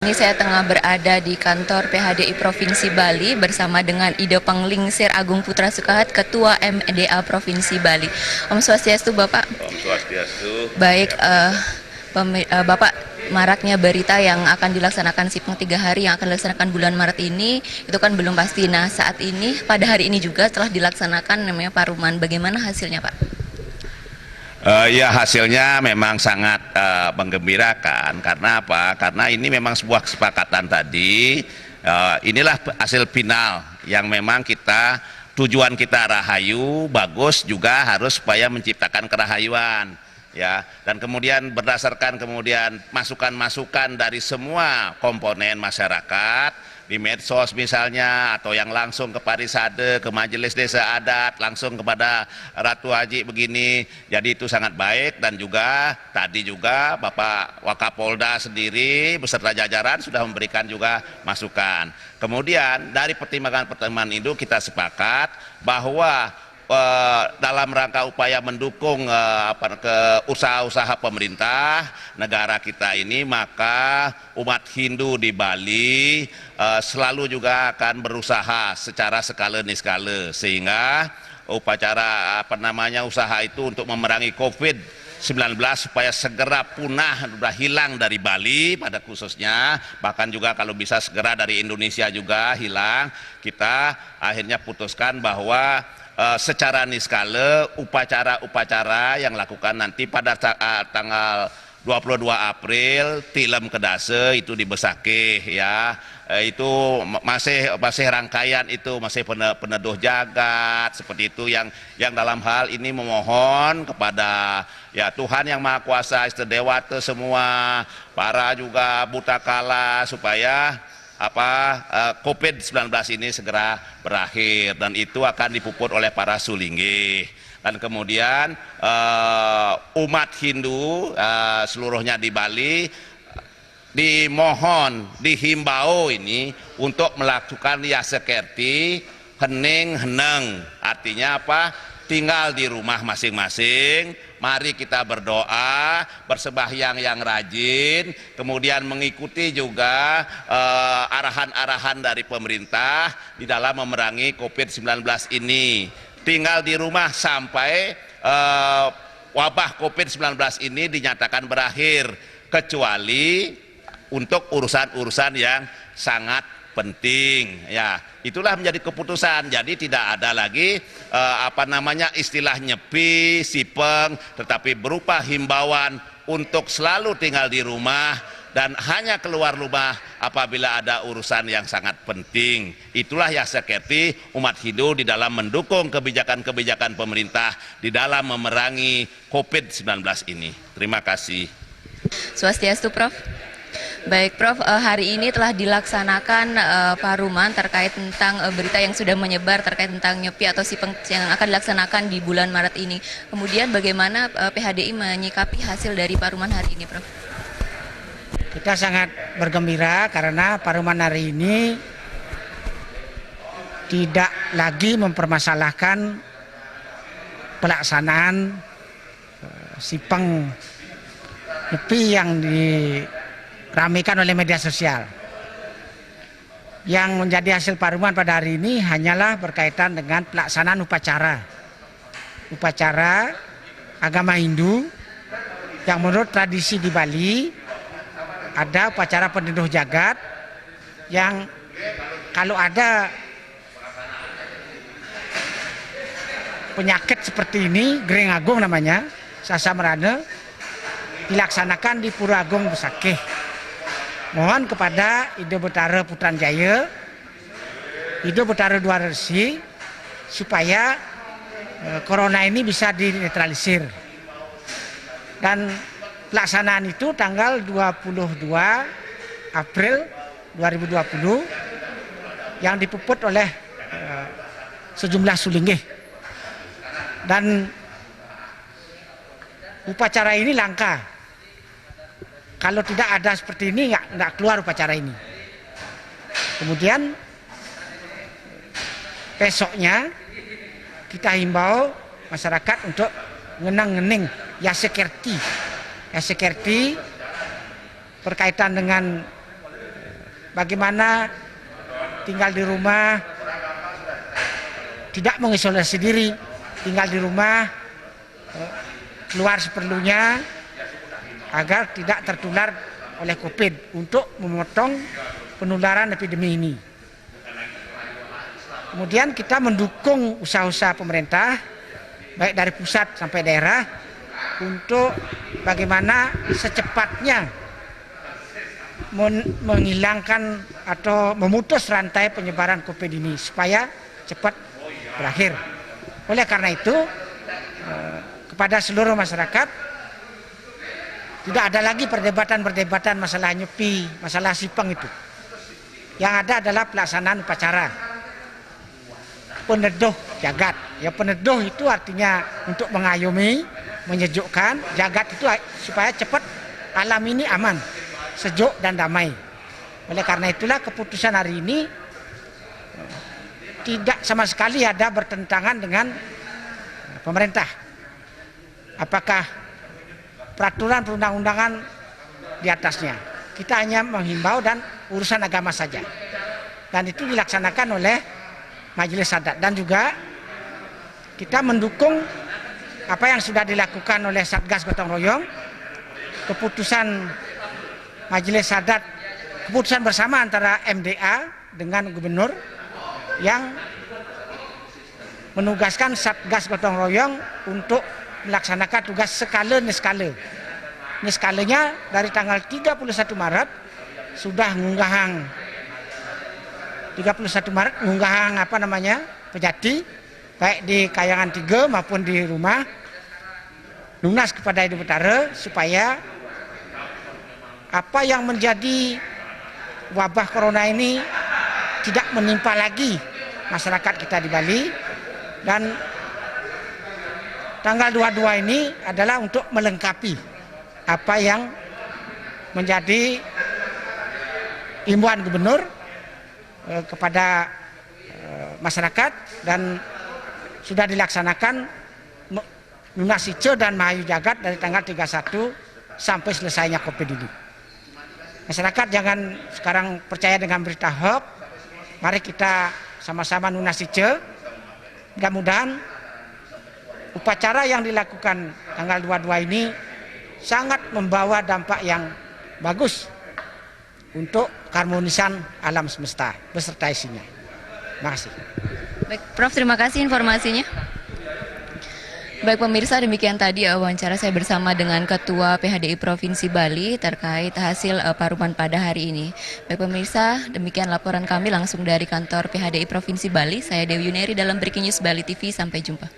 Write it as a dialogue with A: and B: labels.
A: Ini saya tengah berada di kantor PHDI Provinsi Bali bersama dengan Ido Panglingsir Agung Putra Sukahat, Ketua MDA Provinsi Bali. Om Swastiastu, Bapak.
B: Om Swastiastu.
A: Baik, Bapak, maraknya berita yang akan dilaksanakan SIPENG 3 hari yang akan dilaksanakan bulan Maret ini, itu kan belum pasti. Nah, saat ini, pada hari ini juga telah dilaksanakan namanya Paruman. Bagaimana hasilnya, Pak?
B: Ya, hasilnya memang sangat menggembirakan. Karena apa? Karena ini memang sebuah kesepakatan tadi. Inilah hasil final yang memang tujuan kita rahayu, bagus juga harus supaya menciptakan kerahayuan. Ya, dan kemudian berdasarkan masukan-masukan dari semua komponen masyarakat di medsos misalnya, atau yang langsung ke Parisade, ke Majelis Desa Adat, langsung kepada Ratu Haji begini. Jadi itu sangat baik, dan juga tadi juga Bapak Wakapolda sendiri beserta jajaran sudah memberikan juga masukan. Kemudian dari pertimbangan-pertimbangan itu kita sepakat bahwa dalam rangka upaya mendukung usaha-usaha pemerintah negara kita ini, maka umat Hindu di Bali selalu juga akan berusaha secara skala niskala, sehingga upacara usaha itu untuk memerangi COVID-19 supaya segera punah, sudah hilang dari Bali pada khususnya, bahkan juga kalau bisa segera dari Indonesia juga hilang. Kita akhirnya putuskan bahwa secara niskala upacara-upacara yang lakukan nanti pada tanggal 22 April Tilem Kedase itu di Besakeh, ya, itu masih rangkaian, itu masih peneduh jagat seperti itu, yang dalam hal ini memohon kepada ya Tuhan yang Maha Kuasa, Istadewata semua, para juga buta kala, supaya COVID-19 ini segera berakhir, dan itu akan dipuput oleh para sulinggih. Dan kemudian umat Hindu seluruhnya di Bali dihimbau ini untuk melakukan yasekerti hening heneng. Artinya apa? Tinggal di rumah masing-masing, mari kita berdoa, bersembahyang yang rajin, kemudian mengikuti juga arahan-arahan dari pemerintah di dalam memerangi COVID-19 ini. Tinggal di rumah sampai wabah COVID-19 ini dinyatakan berakhir, kecuali untuk urusan-urusan yang sangat penting, ya, itulah menjadi keputusan. Jadi tidak ada lagi istilah nyepi, sipeng, tetapi berupa himbauan untuk selalu tinggal di rumah dan hanya keluar rumah apabila ada urusan yang sangat penting. Itulah yasekerti umat Hindu di dalam mendukung kebijakan-kebijakan pemerintah di dalam memerangi COVID-19 ini. Terima kasih.
A: Swastiastu, Prof. Baik, Prof, hari ini telah dilaksanakan paruman terkait tentang berita yang sudah menyebar terkait tentang nyepi atau SIPENG yang akan dilaksanakan di bulan Maret ini. Kemudian bagaimana PHDI menyikapi hasil dari paruman hari ini, Prof?
C: Kita sangat bergembira karena paruman hari ini tidak lagi mempermasalahkan pelaksanaan SIPENG nyepi yang diramaikan oleh media sosial. Yang menjadi hasil paruman pada hari ini hanyalah berkaitan dengan pelaksanaan upacara agama Hindu yang menurut tradisi di Bali ada upacara peneduh jagat, yang kalau ada penyakit seperti ini, Gering Agung namanya, Sasa Merana, dilaksanakan di Pura Agung Besakeh. Mohon kepada Ido Betara Putranjaya, Ido Betara Dua Resi, supaya corona ini bisa dinetralisir. Dan pelaksanaan itu tanggal 22 April 2020 yang dipuput oleh sejumlah sulinggih. Dan upacara ini langka. Kalau tidak ada seperti ini, nggak keluar upacara ini. Kemudian besoknya kita himbau masyarakat untuk ngenang-ngening yasekerti berkaitan dengan bagaimana tinggal di rumah, tidak mengisolasi diri, tinggal di rumah, keluar seperlunya agar tidak tertular oleh COVID untuk memotong penularan epidemi ini. Kemudian kita mendukung usaha-usaha pemerintah, baik dari pusat sampai daerah, untuk bagaimana secepatnya menghilangkan atau memutus rantai penyebaran COVID ini supaya cepat berakhir. Oleh karena itu, kepada seluruh masyarakat, tidak ada lagi perdebatan-perdebatan masalah nyepi, masalah sipeng itu. Yang ada adalah pelaksanaan upacara peneduh jagat. Ya, peneduh itu artinya untuk mengayomi, menyejukkan. Jagat itu supaya cepat alam ini aman, sejuk dan damai. Oleh karena itulah keputusan hari ini tidak sama sekali ada bertentangan dengan pemerintah. Apakah peraturan perundang-undangan di atasnya. Kita hanya menghimbau dan urusan agama saja. Dan itu dilaksanakan oleh Majelis Adat. Dan juga kita mendukung apa yang sudah dilakukan oleh Satgas Gotong Royong, keputusan Majelis Adat, keputusan bersama antara MDA dengan Gubernur yang menugaskan Satgas Gotong Royong untuk melaksanakan tugas skala niskala. Niskalanya dari tanggal 31 Maret sudah ngunggahan 31 Maret ngunggahan pejati baik di Kayangan 3 maupun di rumah lunas kepada Ibu Betara supaya apa yang menjadi wabah corona ini tidak menimpa lagi masyarakat kita di Bali. Dan tanggal 22 ini adalah untuk melengkapi apa yang menjadi himbauan gubernur kepada masyarakat, dan sudah dilaksanakan lunas ijo dan mahayu jagat dari tanggal 31 sampai selesainya COVID ini. Masyarakat jangan sekarang percaya dengan berita hoax. Mari kita sama-sama lunas ijo. Mudah-mudahan upacara yang dilakukan tanggal 22 ini sangat membawa dampak yang bagus untuk keharmonisan alam semesta beserta isinya. Terima kasih.
A: Baik, Prof, terima kasih informasinya. Baik pemirsa, demikian tadi wawancara saya bersama dengan Ketua PHDI Provinsi Bali terkait hasil paruman pada hari ini. Baik pemirsa, demikian laporan kami langsung dari kantor PHDI Provinsi Bali. Saya Dewi Yuneri dalam Breaking News Bali TV. Sampai jumpa.